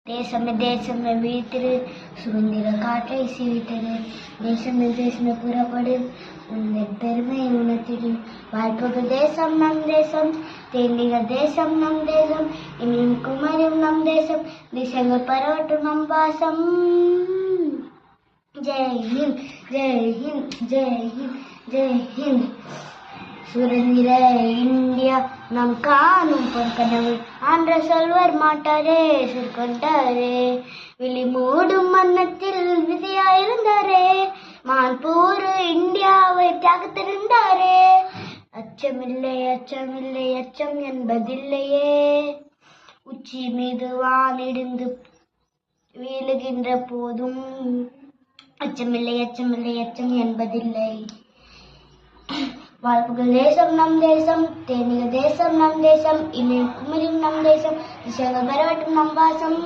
தேசமே தேசமே வீழ்த்திரு, சுதந்திர காற்றை சீவித்திரு. தேசமே தேசமே புறப்படு, உன்னின் பெருமை உணர்த்திடு. வாழ்பகு தேசம் நம் தேசம், தேனிக தேசம் நம் தேசம், இனியும் குமரியும் நம் தேசம், திசைகள் பரவட்டும் நம் வாசம். ஜெய் ஹிந்த், ஜெய் ஹிந்த், ஜெய் ஹிந்த், ஜெய் ஹிந்த். சுதந்திர இந்தியா நம் காணும் பொற்கனவு, ஆன்ற சொல்வர் மாட்டாரே சொற்கொண்டாரே. விழி மூடும் மன்னத்தில் விதியாயிருந்தாரே, மான்பூர் இந்தியாவை தியாகத்திருந்தாரே. அச்சமில்லை அச்சமில்லை அச்சம் என்பதில்லையே, உச்சி மீது வானிடிந்து வீழுகின்ற போதும் அச்சமில்லை அச்சமில்லை அச்சம் என்பதில்லை. வாழ்புகள் தேசம் நம் தேசம், தேனிக தேசம் நம் தேசம், இனியும் குமரியும் நம் தேசம், திசைகள் பரவட்டும் நம் வாசம்.